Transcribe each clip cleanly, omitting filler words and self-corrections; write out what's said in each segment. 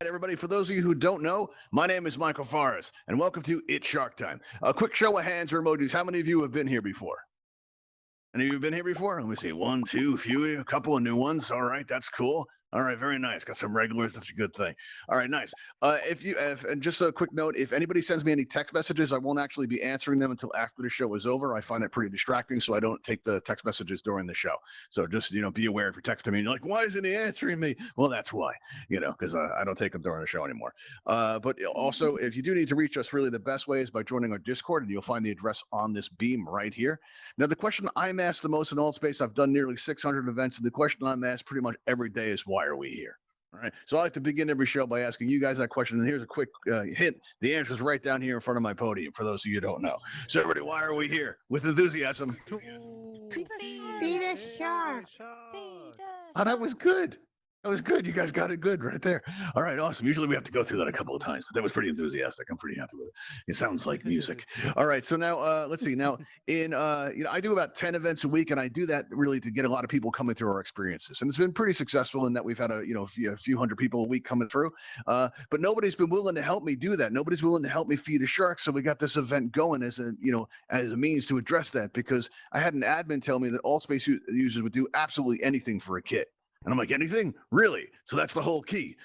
Everybody, for those of you who don't know, my name is Michael Forrest, and welcome to It's Shark Time. A quick show of hands or emojis. How many of you have been here before? Any of you been here before? Let me see. One, two, few, a couple of new ones. All right, that's cool. All right, very nice. Got some regulars. That's a good thing. All right, nice. And just a quick note, if anybody sends me any text messages, I won't actually be answering them until after the show is over. I find that pretty distracting, so I don't take the text messages during the show. So just, be aware if you're texting me and you're like, why isn't he answering me? Well, that's why, because I don't take them during the show anymore. But also, if you do need to reach us, really the best way is by joining our Discord, and you'll find the address on this beam right here. Now, the question I'm asked the most in Altspace, I've done nearly 600 events, and the question I'm asked pretty much every day is, why are we here? All right. So I like to begin every show by asking you guys that question. And here's a quick hint. The answer is right down here in front of my podium for those of you who don't know. So everybody, why are we here? With enthusiasm. Feed a shark. Oh, that was good. That was good. You guys got it good right there. All right, awesome. Usually we have to go through that a couple of times, but that was pretty enthusiastic. I'm pretty happy with it. It sounds like music. All right, so now let's see. Now, I do about 10 events a week, and I do that really to get a lot of people coming through our experiences, and it's been pretty successful in that we've had a few hundred people a week coming through. But nobody's been willing to help me do that. Nobody's willing to help me feed a shark. So we got this event going as a means to address that, because I had an admin tell me that Altspace users would do absolutely anything for a kit. And I'm like, anything? Really? So that's the whole key.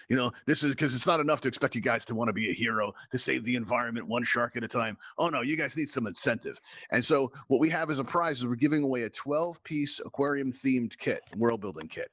This is because it's not enough to expect you guys to want to be a hero, to save the environment one shark at a time. Oh, no, you guys need some incentive. And so what we have as a prize is we're giving away a 12-piece aquarium-themed kit, world-building kit.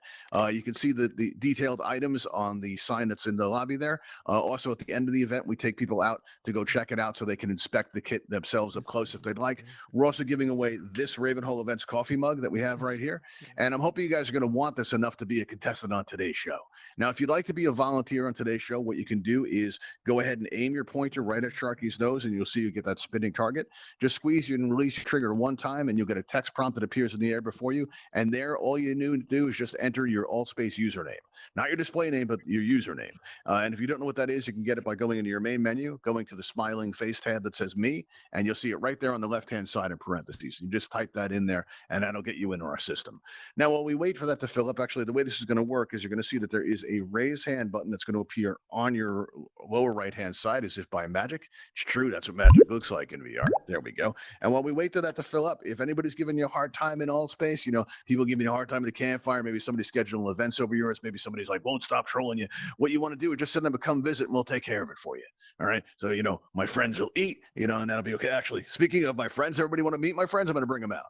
You can see the detailed items on the sign that's in the lobby there. Also, at the end of the event, we take people out to go check it out so they can inspect the kit themselves up close if they'd like. We're also giving away this Ravenhall Events coffee mug that we have right here. And I'm hoping you guys are going to want this enough to be a contestant on today's show. Now, if you'd like to be a volunteer on today's show, what you can do is go ahead and aim your pointer right at Sharky's nose, and you'll see you get that spinning target. Just squeeze and release your trigger one time, and you'll get a text prompt that appears in the air before you. And there, all you need to do is just enter your Altspace username. Not your display name, but your username. And if you don't know what that is, you can get it by going into your main menu, going to the smiling face tab that says me, and you'll see it right there on the left-hand side in parentheses. You just type that in there, and that'll get you into our system. Now, while we wait for that to fill up, actually, the way this is going to work is you're going to see that there is a raise hand button that's going to appear on your lower right-hand side as if by magic. It's true. That's what magic looks like in VR. There we go. And while we wait for that to fill up, if anybody's giving you a hard time in Altspace, people giving you a hard time at the campfire, maybe somebody's scheduling events over yours, maybe somebody's like, won't stop trolling you. What you want to do is just send them to come visit, and we'll take care of it for you. All right. So, my friends will eat, and that'll be okay. Actually, speaking of my friends, everybody want to meet my friends? I'm going to bring them out.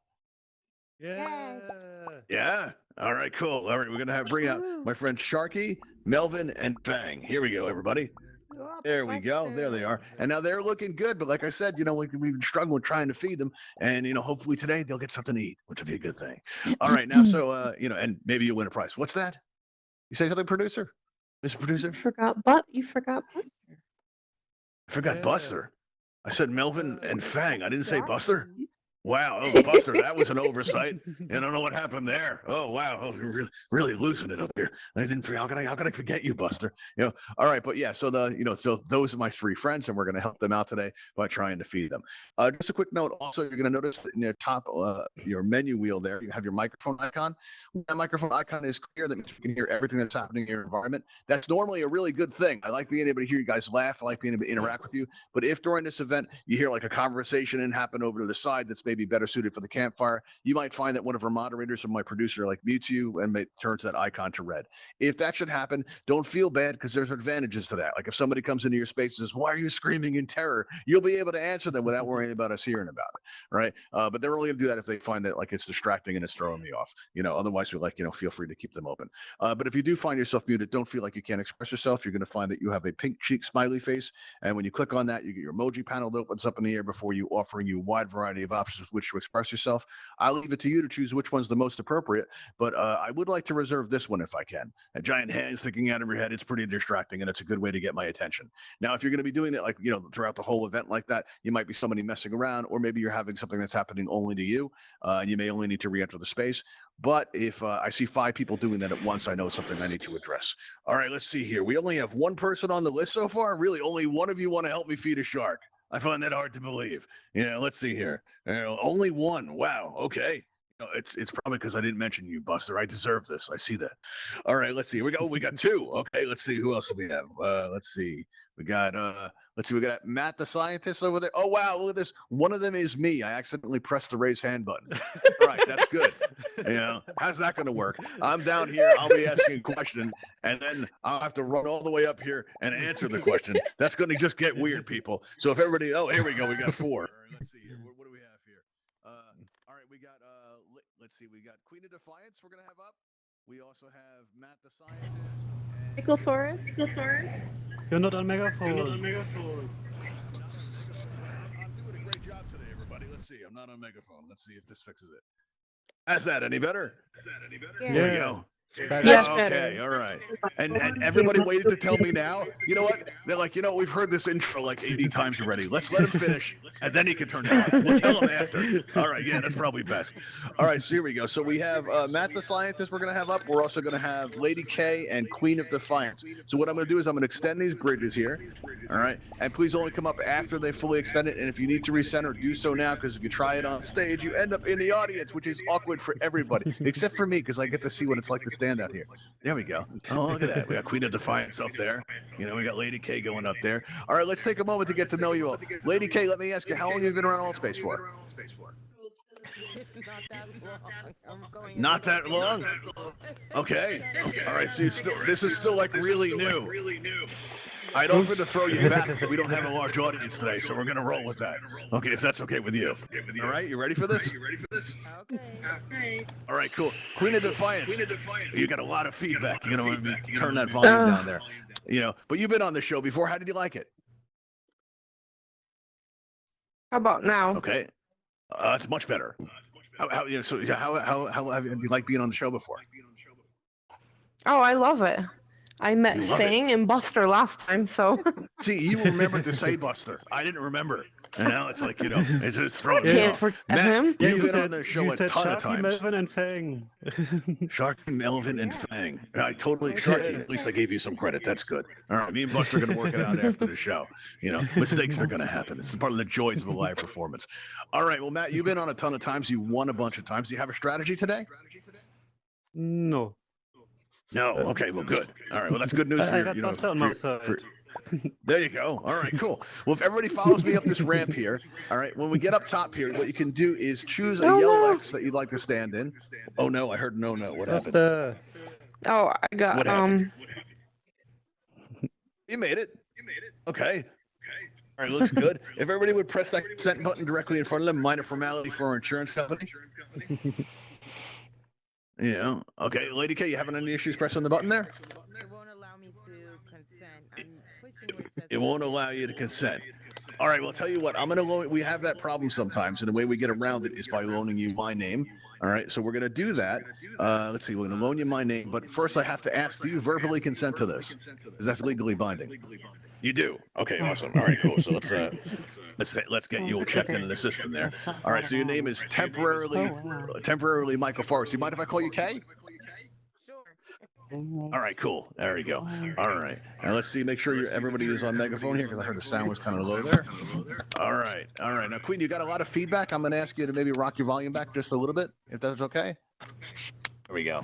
Yeah. All right, cool. All right, we're gonna bring out my friends Sharky, Melvin, and Fang. Here we go, everybody. There we go. There they are. And now they're looking good, but like I said, we've been struggling trying to feed them, and hopefully today they'll get something to eat, which would be a good thing. All right, now so and maybe you'll win a prize. What's that? You say something, producer? Mr. Producer? You forgot Buster. I forgot Buster. I said Melvin and Fang. I didn't say Buster. Wow, Buster, that was an oversight. I don't know what happened there. Oh, wow, you're really losing it up here. I didn't. How can I forget you, Buster? All right, but yeah. So so those are my three friends, and we're going to help them out today by trying to feed them. Just a quick note. Also, you're going to notice in your top your menu wheel there, you have your microphone icon. When that microphone icon is clear, that means you can hear everything that's happening in your environment. That's normally a really good thing. I like being able to hear you guys laugh. I like being able to interact with you. But if during this event you hear like a conversation and happen over to the side that's maybe better suited for the campfire, you might find that one of our moderators or my producer like mutes you and may turn that icon to red. If that should happen, don't feel bad, because there's advantages to that. Like if somebody comes into your space and says, why are you screaming in terror? You'll be able to answer them without worrying about us hearing about it, right? But they're only going to do that if they find that like it's distracting and it's throwing me off. Otherwise we feel free to keep them open. But if you do find yourself muted, don't feel like you can't express yourself. You're going to find that you have a pink cheek smiley face, and when you click on that, you get your emoji panel that opens up in the air before you, offering you a wide variety of options which to express yourself. I'll leave it to you to choose which one's the most appropriate. But I would like to reserve this one if I can. A giant hand sticking out of your head. It's pretty distracting, and it's a good way to get my attention. Now, if you're going to be doing it like, throughout the whole event like that, you might be somebody messing around, or maybe you're having something that's happening only to you, and you may only need to re-enter the space. But if I see 5 people doing that at once, I know it's something I need to address. All right, let's see here. We only have one person on the list so far. Really, only one of you want to help me feed a shark. I find that hard to believe. Let's see here. Only one. Wow. Okay. It's probably because I didn't mention you, Buster. I deserve this. I see that. All right, let's see. We got 2. Okay, let's see. Who else do we have? Let's see. We got we got Matt the scientist over there. Oh wow, look at this. One of them is me. I accidentally pressed the raise hand button. All right, that's good. How's that going to work? I'm down here. I'll be asking a question, and then I'll have to run all the way up here and answer the question. That's going to just get weird, people. So if everybody, here we go. We got 4. Let's see here. What do we have here? All right, we got. Let's see. We got Queen of Defiance. We're going to have up. We also have Matt the scientist. Pickle Forest. You're not on megaphone. I'm doing a great job today, everybody. Let's see. I'm not on megaphone. Let's see if this fixes it. Is that any better? Yeah. There we go. Yes, Okay, all right. And everybody waited to tell me now. You know what? They're like, we've heard this intro like 80 times already. Let's let him finish, and then he can turn it on. We'll tell him after. All right, yeah, that's probably best. All right, so here we go. So we have Matt the Scientist we're going to have up. We're also going to have Lady K and Queen of Defiance. So what I'm going to do is I'm going to extend these bridges here. All right? And please only come up after they fully extend it. And if you need to recenter, do so now, because if you try it on stage, you end up in the audience, which is awkward for everybody, except for me, because I get to see what it's like to stand out here. There we go. Oh, look at that. We got Queen of Defiance up there. We got Lady K going up there. All right, let's take a moment to get to know you all. Lady K, let me ask you, how long have you been around Altspace for? Not that long. Okay. All right, so this is still like really new. I'd offer to throw you back, but we don't have a large audience today, so we're going to roll with that. Okay, if that's okay with you. All right, you ready for this? Okay. All right, cool. Queen of Defiance. You got a lot of feedback. Turn that volume down there. But you've been on the show before. How did you like it? How about now? Okay. It's much better. How have you liked being on the show before? Oh, I love it. I met Fang and Buster last time, so. See, you remembered to say Buster. I didn't remember. And now it's like, it's just throwing I me can't off. forget Matt, him. Yeah, you've been on the show a ton Sharky, of times. Melvin, and Fang. Sharky, Melvin, and Fang. Sharky, at least I gave you some credit. That's good. All right, me and Buster are going to work it out after the show. Mistakes are going to happen. It's part of the joys of a live performance. All right, well, Matt, you've been on a ton of times. You won a bunch of times. Do you have a strategy today? No. No. Okay, well, good. All right, well, that's good news for I you. got Buster on my side. There you go. All right, cool. Well, if everybody follows me up this ramp here, all right, when we get up top here, what you can do is choose a yellow X that you'd like to stand in. Oh, no, I heard no. What happened? Buster. Oh, I got, What happened? You made it. Okay. All right, looks good. If everybody would press that consent button directly in front of them, minor formality for our insurance company. Yeah. Okay, Lady K, you having any issues pressing the button there? It won't allow me to consent. I'm pushing where it says It won't allow you to consent. All right, well, I'll tell you what, I'm going to loan, we have that problem sometimes, and the way we get around it is by loaning you my name. All right, so we're going to do that. Let's see, we're going to loan you my name, but first I have to ask, do you verbally consent to this? Because that's legally binding. You do? Okay, awesome. All right, cool. So let's get you checked into the system there. All right, so your name is temporarily Michael Forrest. You mind if I call you Kay? All right, cool. There we go. All right. Now let's see. Make sure everybody is on megaphone here because I heard the sound was kind of low there. All right. All right. Now, Queen, you got a lot of feedback. I'm going to ask you to maybe rock your volume back just a little bit, if that's okay. There we go.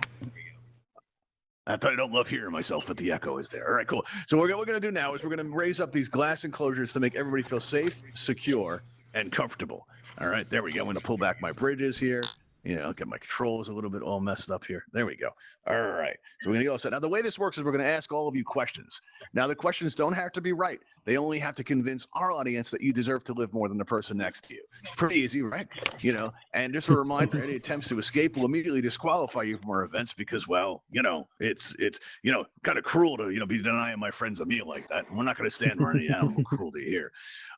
I don't love hearing myself, but the echo is there. All right, cool. So what we're going to do now is we're going to raise up these glass enclosures to make everybody feel safe, secure, and comfortable. All right, there we go. I'm going to pull back my bridges here. I'll get my controls a little bit all messed up here. There we go. All right. So we're going to go set. Now, the way this works is we're going to ask all of you questions. Now, the questions don't have to be right. They only have to convince our audience that you deserve to live more than the person next to you. Pretty easy, right? And just a reminder, any attempts to escape will immediately disqualify you from our events because, well, it's kind of cruel to, be denying my friends a meal like that. We're not going to stand for any animal cruelty here.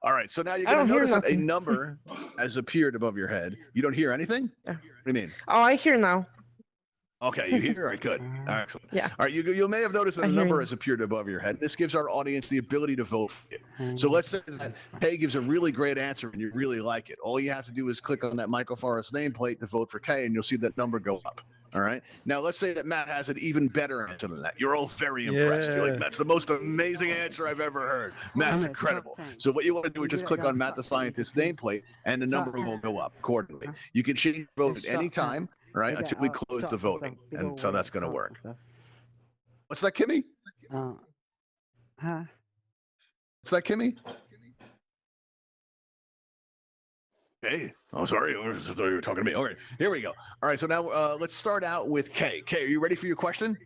All right. So now you're going to notice that a number has appeared above your head. You don't hear anything? Yeah. What do you mean? Oh, I hear now. Okay, you hear? All right, good. Excellent. Yeah. All right, you may have noticed that I a hear number you. has appeared above your head. This gives our audience the ability to vote for you. So let's say that Kay gives a really great answer and you really like it. All you have to do is click on that Michael Forrest nameplate to vote for Kay, and you'll see that number go up. All right. Now let's say that Matt has an even better answer than that. You're all very impressed. You're like, Matt's the most amazing answer I've ever heard. Matt's incredible. So what you want to do is just click on Matt the Scientist nameplate, and the number will go up accordingly. You can change your vote at any time, right, until we close the voting, and so that's going to work. What's that, Kimmy? Huh? What's that, Kimmy? Hey, oh, sorry. I thought you were talking to me. All right, here we go. All right, so now let's start out with Kay. Kay, are you ready for your question?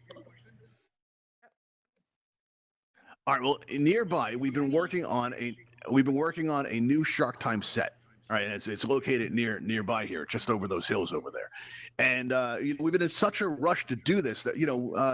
All right. Well, nearby, we've been working on a new Shark Time set. All right, it's located nearby here, just over those hills over there, and we've been in such a rush to do this that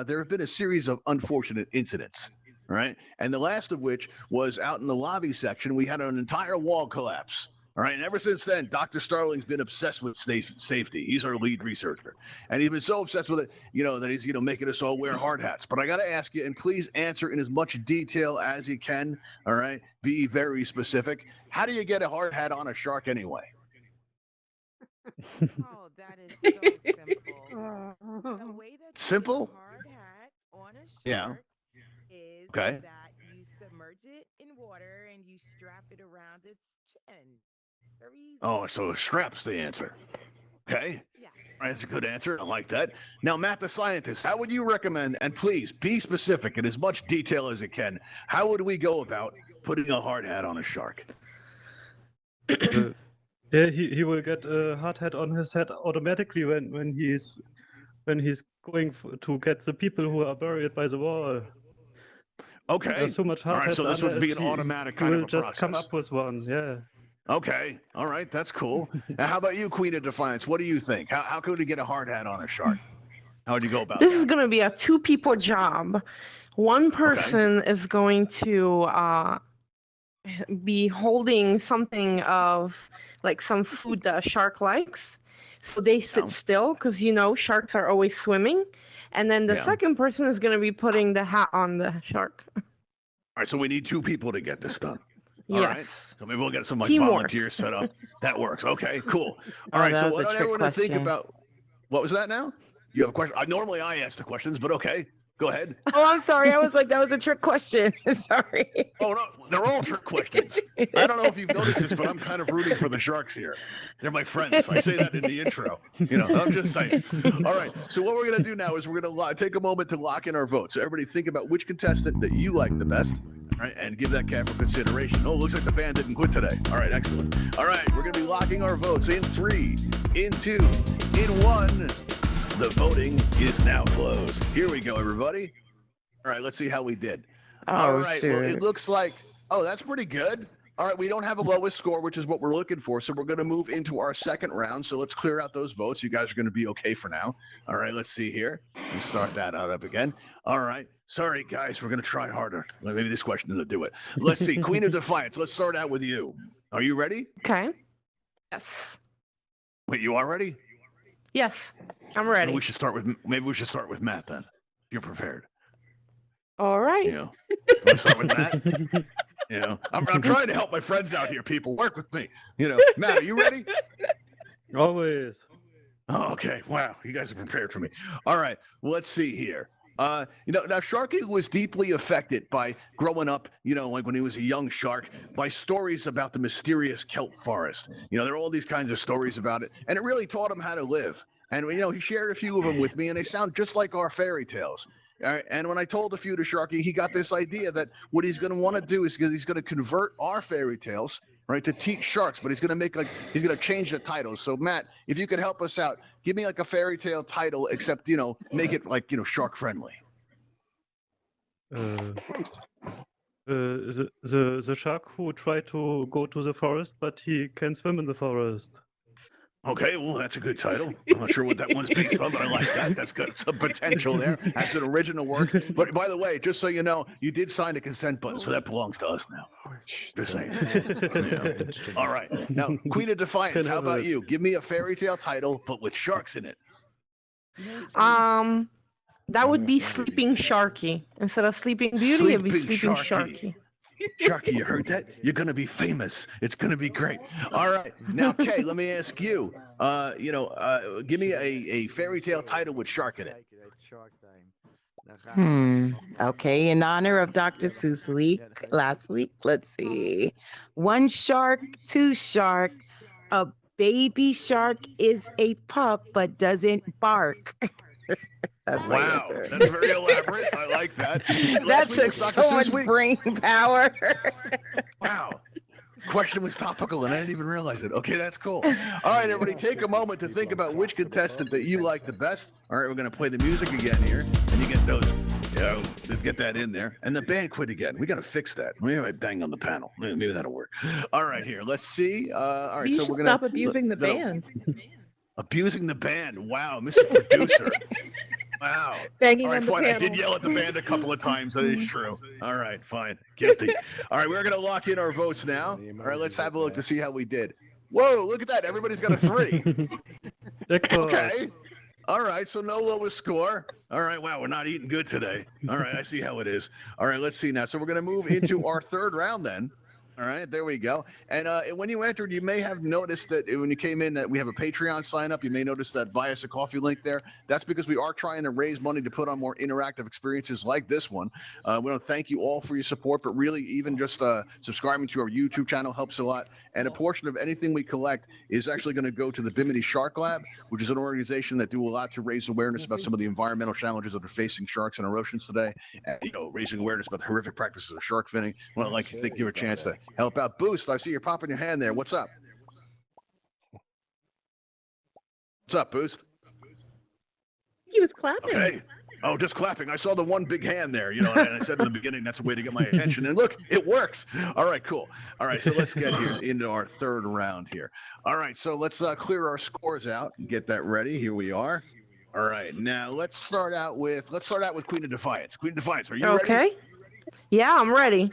there have been a series of unfortunate incidents. Right, and the last of which was out in the lobby section. We had an entire wall collapse. All right, and ever since then, Dr. Starling's been obsessed with safety. He's our lead researcher, and he's been so obsessed with it, that he's making us all wear hard hats. But I got to ask you, and please answer in as much detail as you can. All right, be very specific. How do you get a hard hat on a shark anyway? Oh, that is so simple. The way that you Simple? get a hard hat on a Yeah. shark is Okay. that you submerge it in water and you strap it around its chin. Very easy. Oh, so strap's the answer. Okay. Yeah. All right, that's a good answer. I like that. Now, Matt the Scientist, how would you recommend, and please be specific in as much detail as you can, how would we go about putting a hard hat on a shark? Yeah, he will get a hard hat on his head automatically when he's going to get the people who are buried by the wall. Okay. There's so much All hard right, hats so this under would be it, an automatic he kind of will a just come process. up with one. Yeah. Okay. All right. That's cool. Now, how about you, Queen of Defiance? What do you think? How could we get a hard hat on a shark? How would you go about This that? is going to be a 2-people job. One person is going to be holding something of like some food that a shark likes. So they sit still because sharks are always swimming. And then the second person is going to be putting the hat on the shark. All right. So we need 2 people to get this done. All Yes. right. So maybe we'll get some Teamwork. volunteers set up. That works. Okay, cool. All right. that So was what a I trick want to think question. about. What was that now? You have a question? Normally I ask the questions, but okay. Go ahead. Oh, I'm sorry. I was like, that was a trick question. Sorry. Oh, no. They're all trick questions. I don't know if you've noticed this, but I'm kind of rooting for the Sharks here. They're my friends. I say that in the intro. I'm just saying. All right. So what we're going to do now is we're going to take a moment to lock in our votes. So everybody think about which contestant that you like the best. All right, and give that cat for consideration. Oh, looks like the fan didn't quit today. All right, excellent. All right, we're going to be locking our votes in 3, in 2, in 1. The voting is now closed. Here we go, everybody. All right, let's see how we did. All right, well, it looks like, that's pretty good. All right, we don't have a lowest score, which is what we're looking for. So we're going to move into our second round. So let's clear out those votes. You guys are going to be okay for now. All right, let's see here. Let's start that out up again. All right. Sorry, guys. We're going to try harder. Maybe this question will do it. Let's see. Queen of Defiance. Let's start out with you. Are you ready? Okay. Yes. Wait, you are ready? Yes. I'm ready. Maybe we should start with Matt then. If you're prepared. All right. Let's start with Matt. I'm trying to help my friends out here. People, work with me. Matt, are you ready? Always. Oh, okay. Wow, you guys are prepared for me. All right. Well, let's see here. Now Sharky was deeply affected by growing up, like when he was a young shark, by stories about the mysterious kelp forest. There are all these kinds of stories about it, and it really taught him how to live. And he shared a few of them with me, and they sound just like our fairy tales. All right, and when I told a few to Sharky, he got this idea that what he's going to want to do is he's going to convert our fairy tales, right, to teach sharks, but he's going to change the titles. So Matt, if you could help us out, give me like a fairy tale title, except make it like shark friendly. The shark who tried to go to the forest, but he can swim in the forest. Okay, well, that's a good title. I'm not sure what that one's based on, but I like that. That's got some potential there. That's an original work. But by the way, just so you know, you did sign a consent button, so that belongs to us now. Just saying. Yeah. All right. Now, Queen of Defiance, how about you? Give me a fairy tale title, but with sharks in it. That would be Sleeping Sharky. Instead of Sleeping Beauty, it'd be Sleeping Sleeping Sharky. Sharky. Sharky, you heard that? You're gonna be famous. It's gonna be great. All right, now Kay, let me ask you. Give me a fairy tale title with shark in it. Okay, in honor of Dr. Seuss week last week, let's see. One shark, two shark. A baby shark is a pup but doesn't bark. That's my Wow, answer. that's very elaborate. I like that. That Last week took was Dr. so Seuss much week. brain power. Wow. Question was topical and I didn't even realize it. Okay, that's cool. All right, everybody, take a moment to think about which contestant that you like the best. All right, we're going to play the music again here, and you get those, get that in there. And the band quit again. We got to fix that. Maybe I bang on the panel. Maybe that'll work. All right, here, let's see. All right, You so should we're going to stop abusing the band. Abusing the band. Wow, Mr. Producer. Wow. Banging All right, on the fine. I panel. did yell at the band a couple of times. That is true. All right, fine. Guilty. All right, we're going to lock in our votes now. All right, let's have a look to see how we did. Whoa, look at that. Everybody's got a 3. Okay. All right, so no lowest score. All right, wow, we're not eating good today. All right, I see how it is. All right, let's see now. So we're going to move into our third round then. All right, there we go. And when you entered, you may have noticed that when you came in that we have a Patreon sign up. You may notice that buy us a coffee link there. That's because we are trying to raise money to put on more interactive experiences like this one. We want to thank you all for your support, but really even just subscribing to our YouTube channel helps a lot. And a portion of anything we collect is actually going to go to the Bimini Shark Lab, which is an organization that do a lot to raise awareness about some of the environmental challenges that are facing sharks in our oceans today. And, raising awareness about the horrific practices of shark finning. I want to like to give you a chance to help out. Boost, I see you're popping your hand there. What's up? What's up, Boost? He was clapping. Okay. Oh, just clapping. I saw the one big hand there, and I said in the beginning that's a way to get my attention. And look, it works. All right, cool. All right, so let's get here into our third round here. All right, so let's clear our scores out and get that ready. Here we are. All right, now let's start out with Queen of Defiance. Queen of Defiance, are you ready? Okay. Yeah, I'm ready.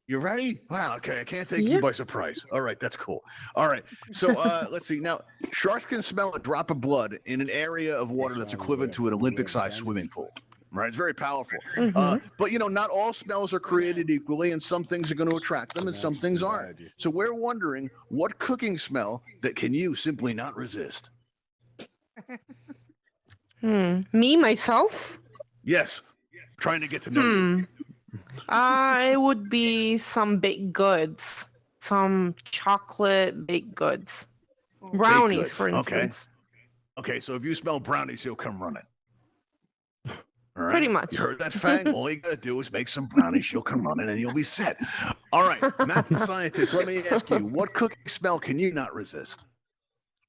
You ready? Wow, okay. I can't take you by surprise. All right, that's cool. All right. So let's see. Now, sharks can smell a drop of blood in an area of water that's equivalent to an Olympic-sized swimming pool. Right? It's very powerful. But, not all smells are created equally, and some things are going to attract them, and some things aren't. So we're wondering, what cooking smell that can you simply not resist? Me, myself? Yes. Trying to get to know you. It would be some baked goods, some chocolate baked goods, brownies, goods, for instance. Okay, so if you smell brownies, you'll come running. All right? Pretty much. You heard that, Fang? All you gotta do is make some brownies, you'll come running, and you'll be set. All right, Matt the scientist, let me ask you, what cooking smell can you not resist?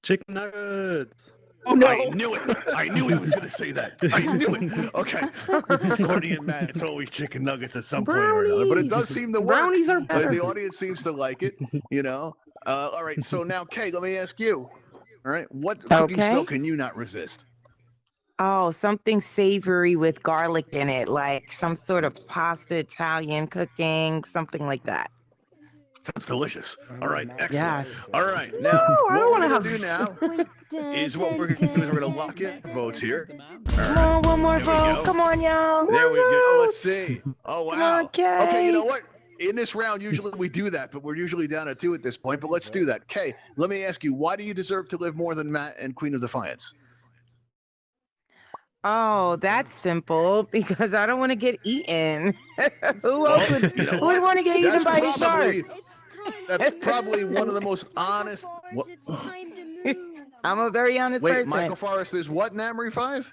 Chicken nuggets. Oh, no. I knew it. I knew he was going to say that. I knew it. Okay. According to Matt, it's always chicken nuggets at some point or another. But it does seem to work. Brownies are better. The audience seems to like it, All right. So now, Kay, let me ask you. All right. What cooking smell can you not resist? Oh, something savory with garlic in it, like some sort of pasta, Italian cooking, something like that. Sounds delicious. All right. Excellent. Yes. All right. Now, No, I don't what we're wanna going to do now is what we're going to lock in votes here. Come on, one more There we vote. go. Come on, y'all. There we go. Let's see. Oh, wow. Come on, Kay. Okay, you know what? In this round, usually we do that, but we're usually down at 2 at this point. But let's do that. Kay, let me ask you, why do you deserve to live more than Matt and Queen of Defiance? Oh, that's simple because I don't want to get eaten. Who else would, who would want to get eaten by a shark? That's probably one of the most honest. What? I'm a very honest Wait, person. Michael Forrest, there's what in Amory 5?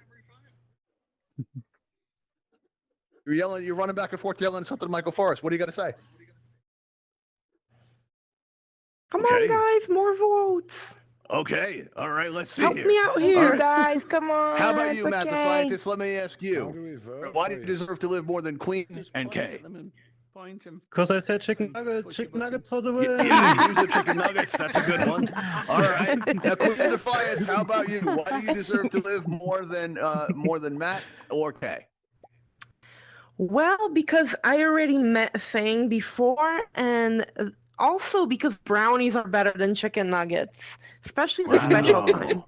You're yelling, you're running back and forth yelling something to Michael Forrest. What do you got to say? Come on, guys, more votes. Okay, all right, let's see Help here. me out here. All right. Guys, come on. How about you, Matt the okay. scientist? Let me ask you. Why do you deserve to live more than Queen and Kay? Point him. Because I said chicken nuggets for the win. Yeah, use the chicken nuggets. That's a good one. All right. Now, Queen of Defiance, how about you? Why do you deserve to live more than Matt or Kay? Well, because I already met Fang before, and also because brownies are better than chicken nuggets, especially the special Wow. time.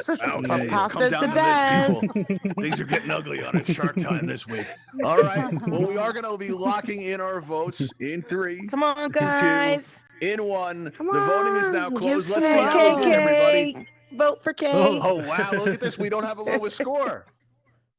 Okay, it's Pasta's come down the to best. this, people. Things are getting ugly on it. Shark Time this week. All right. Well, we are going to be locking in our votes in 3, Come on, 2, guys. in 1. Come The voting is now on, closed. give Let's see how we did, everybody. KK. Vote for K. Oh, wow. Look at this. We don't have a lowest score.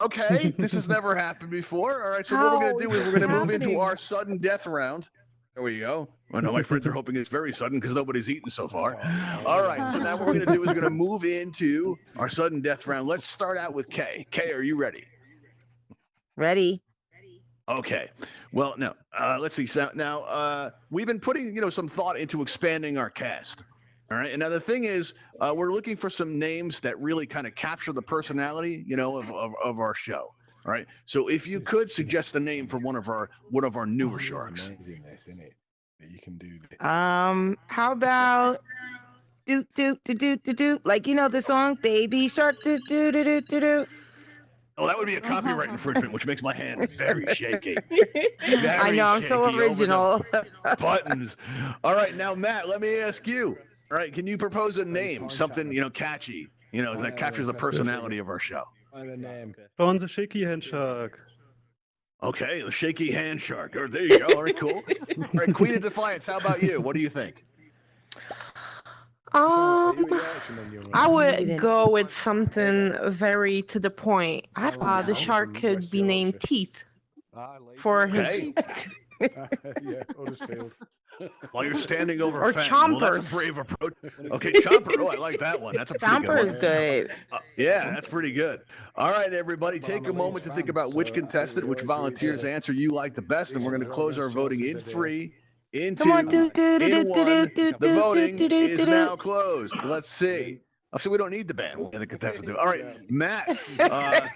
Okay. This has never happened before. All right. So what we're going to do is we're going to move into our sudden death round. There we go. I know my friends are hoping it's very sudden because nobody's eaten so far. All right. So now what we're going to do is we're going to move into our sudden death round. Let's start out with Kay. Kay, are you ready? Ready? Okay. Well, now, let's see. So now, we've been putting, some thought into expanding our cast. All right. And now the thing is, we're looking for some names that really kind of capture the personality, of our show. All right. So if you could suggest a name for one of our newer sharks. Amazing, this, isn't it? That you can do this. How about do like the song Baby Shark do. Oh, that would be a copyright infringement, which makes my hand very shaky. I know, I'm so original. Buttons. All right, now Matt, let me ask you. All right, can you propose a name, something catchy, that captures the personality of our show? Find a name. Go on the shaky hand shark. Okay, the shaky hand shark. Or there you go. All right, cool. All right, Queen of Defiance. How about you? What do you think? I would go with something very to the point. The shark could be named Teeth for his. Okay. Yeah, Huddersfield. While you're standing over Or Fang. Well, that's a Chompers. brave approach. Okay, Chomper. Oh, I like that one. That's a pretty Jumper good is one. good. Yeah, that's pretty good. All right, everybody, take a moment to think about which contestant, which volunteer's answer you like the best, and we're going to close our voting in 3, in 2, Come on, in 1. The voting is now closed. Let's see. Oh, so we don't need the band. We'll get the contestant to. All right, Matt. All right,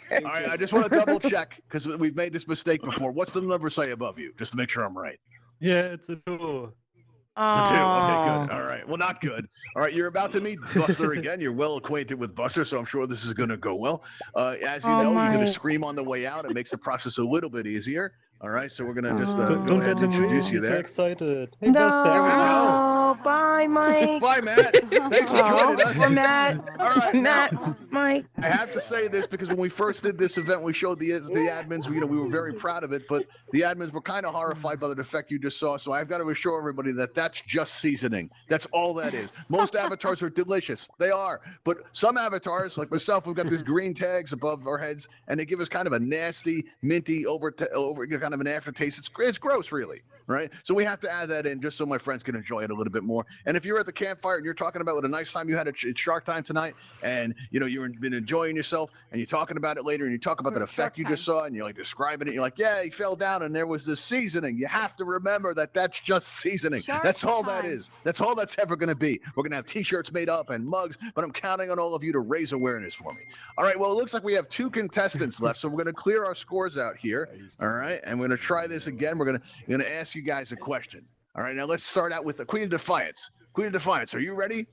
I just want to double check because we've made this mistake before. What's the number say above you, just to make sure I'm right? Yeah, it's a 2. It's a 2. Okay, good. All right. Well, not good. All right, you're about to meet Buster again. You're well acquainted with Buster, so I'm sure this is going to go well. As you know, you're going to scream on the way out. It makes the process a little bit easier. All right, so we're going to just go Don't ahead get and him introduce really you so there. excited. Hey, No, Buster. bye, Mike. Bye, Matt. Thanks for joining us. Poor Matt. All right, Matt, now, Mike. I have to say this because when we first did this event, we showed the admins, we were very proud of it, but the admins were kind of horrified by the defect you just saw. So I've got to assure everybody that that's just seasoning. That's all that is. Most avatars are delicious. They are. But some avatars, like myself, we've got these green tags above our heads, and they give us kind of a nasty, minty, over kind of an aftertaste. It's gross, really. Right? So we have to add that in just so my friends can enjoy it a little bit more. And if you're at the campfire and you're talking about what a nice time you had at Shark Time tonight, and you've been enjoying yourself, and you're talking about it later, and you talk about that effect you just saw, and you're like describing it, you're like, yeah, he fell down and there was this seasoning. You have to remember that that's just seasoning. That's all that is. That's all that's ever going to be. We're going to have t-shirts made up and mugs, but I'm counting on all of you to raise awareness for me. All right, well, it looks like we have 2 contestants left, so we're going to clear our scores out here. All right, and we're going to try this again. We're going to ask you guys a question. All right, now let's start out with the Queen of Defiance. Queen of Defiance, are you ready?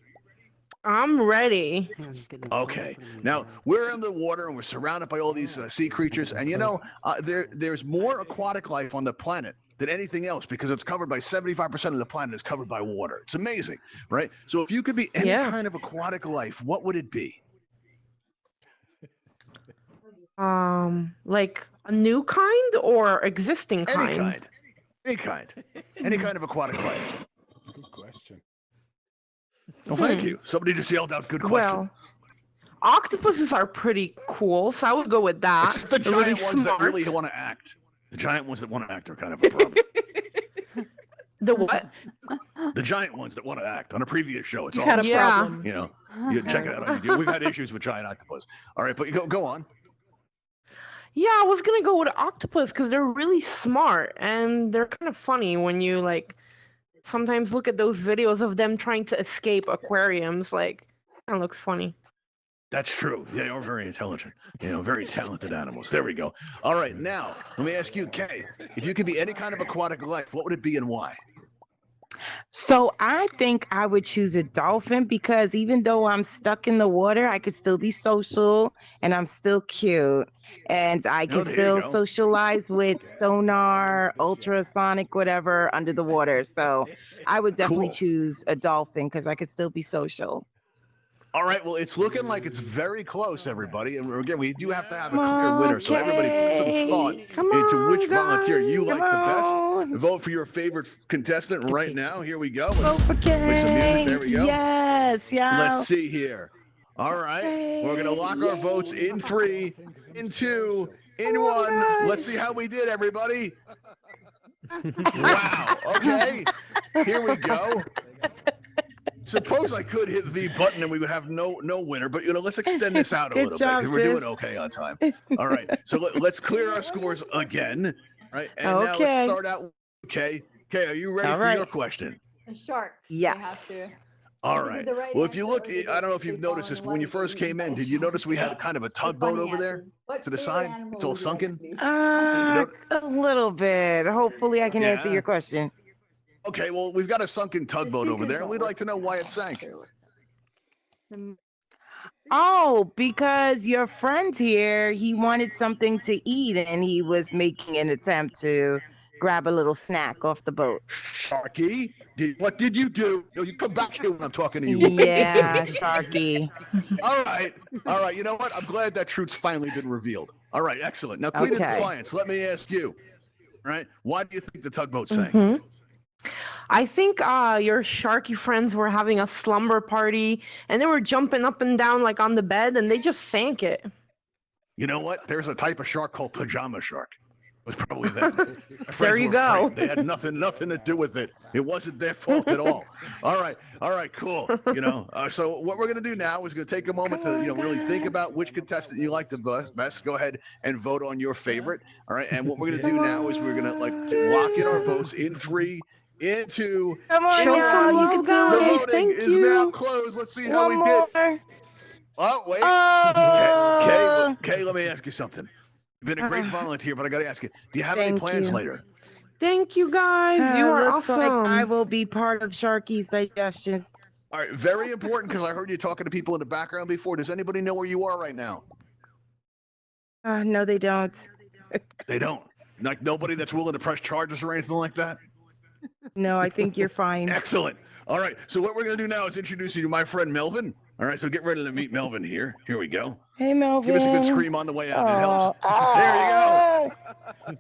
I'm ready. Okay. Now, we're in the water and we're surrounded by all these sea creatures. And, there's more aquatic life on the planet than anything else because it's covered by 75% of the planet is covered by water. It's amazing, right? So if you could be any kind of aquatic life, what would it be? Like a new kind or existing kind? Any kind of aquatic life. Good question. Well, thank you. Somebody just yelled out, good question. Well, octopuses are pretty cool, so I would go with that. Except the They're giant really ones that smart. really want to act. The giant ones that want to act are kind of a problem. The what? The giant ones that want to act. On a previous show, it's You all had a problem. you check it out on YouTube. We've had issues with giant octopus. All right, but go on. Yeah, I was gonna go with octopus because they're really smart and they're kind of funny when you sometimes look at those videos of them trying to escape aquariums. Kind of looks funny. That's true. Yeah, you're very intelligent. Very talented animals. There we go. All right, now let me ask you, Kay, if you could be any kind of aquatic life, what would it be and why? So I think I would choose a dolphin because even though I'm stuck in the water, I could still be social and I'm still cute. And I can there you still go. socialize with sonar, ultrasonic, whatever under the water. So I would definitely Cool. choose a dolphin because I could still be social. All right, well, it's looking like it's very close, everybody. And again, we do have to have a clear winner. So everybody put some thought Come into which on, volunteer you guys. like the best. on. Vote for your favorite contestant right now. Here we go. Vote for Play some music. There we go. Yes, yeah. Let's see here. All right. We're going to lock our votes in 3, in 2, in Come on, 1. guys. Let's see how we did, everybody. Wow. Okay. Here we go. Suppose I could hit the button and we would have no winner, but let's extend this out a Good little job, bit because we're doing sis. okay on time. All right. So let's clear our scores again. Right. And now let's Okay. start out. Okay. Okay. Are you ready All for right. your question? The sharks. Yes. They have to. All Think of right. the right Well, if you answer, look, or they I don't know if they you've fall noticed in this, but when you water first eaten came by in, a did you notice we had shark? kind of a The tugboat funny over there answers. What to the favorite side? animal It's all would you like to sunken. be? A little bit. Hopefully I can answer Yeah. your question. Okay. Well, we've got a sunken tugboat over speakers there, and don't we'd work. like to know why it sank. Oh, because your friend here, he wanted something to eat and he was making an attempt to grab a little snack off the boat. Sharky, what did you do? No, you come back here when I'm talking to you. Yeah, Sharky. All right. All right. You know what? I'm glad that truth's finally been revealed. All right. Excellent. Now, Queen of Okay. Defiance, let me ask you. All right. Why do you think the tugboat sank? Mhm. I think your Sharky friends were having a slumber party and they were jumping up and down like on the bed and they just sank it. You know what? There's a type of shark called pajama shark. It was probably that. My There friends you were go. afraid. They had nothing to do with it. It wasn't their fault at all. All right, cool. So what we're gonna do now is gonna take a moment to really think about which contestant you like the best. Go ahead and vote on your favorite. All right, and what we're gonna do now is we're gonna lock in our votes in 3, in 2. Come on, Show y'all. some You love, can do The guys. it. voting Thank is now you. closed. Let's see how One we did. more. Oh wait. Oh. Kay, let me ask you something. You've been a great volunteer, but I got to ask you, do you have any Thank plans you. later? Thank you guys. You are Looks like awesome. I will be part of Sharky's digestion. All right, very important because I heard you talking to people in the background before. Does anybody know where you are right now? No, they don't. They don't. Like nobody that's willing to press charges or anything like that? No, I think you're fine. Excellent. All right, so what we're going to do now is introduce you to my friend Melvin. All right, so get ready to meet Melvin here. Here we go. Hey, Melvin. Give us a good scream on the way out. It helps. Oh.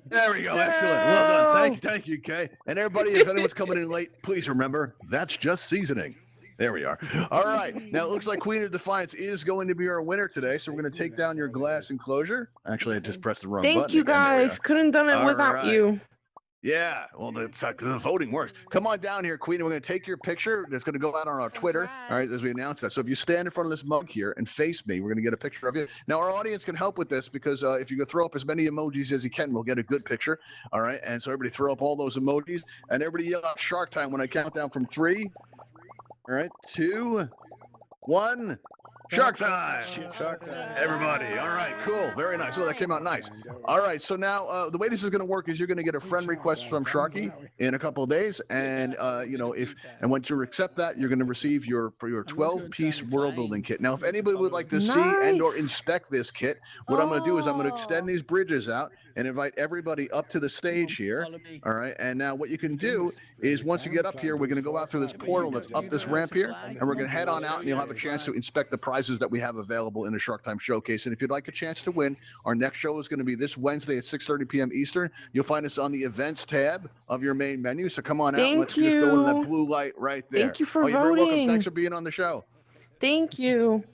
There we go. Excellent. Well done. Thank you, Kay. And everybody, if anyone's coming in late, please remember, that's just seasoning. There we are. All right. Now, it looks like Queen of Defiance is going to be our winner today. So we're going to take down your glass enclosure. Actually, I just pressed the wrong button. Thank you again. There we guys. are. Couldn't done it All without right. you. Yeah, well, the voting works. Come on down here, Queen. We're going to take your picture. That's going to go out on our Twitter, all right, as we announce that. So if you stand in front of this mug here and face me, we're going to get a picture of you. Now, our audience can help with this because if you can throw up as many emojis as you can, we'll get a good picture, all right? And so everybody throw up all those emojis, and everybody yell out Shark Time when I count down from 3, all right, 2, 1. Shark Time! Shark time. Everybody. All right, cool. Very nice. Oh, that came out nice. All right, so now the way this is going to work is you're going to get a friend request from Sharky in a couple of days, and once you accept that, you're going to receive your 12-piece world building kit. Now, if anybody would like to see and/or inspect this kit, what I'm going to do is I'm going to extend these bridges out and invite everybody up to the stage here. All right, and now what you can do is once you get up here, we're going to go out through this portal that's up this ramp here, and we're going to head on out, and you'll have a chance to inspect the prizes that we have available in the Shark Time Showcase. And if you'd like a chance to win, our next show is going to be this Wednesday at 6:30 p.m. Eastern. You'll find us on the events tab of your main menu. So come on out and let's just go in that blue light right there. Thank you for You're very welcome. voting. Thanks for being on the show. Thank you.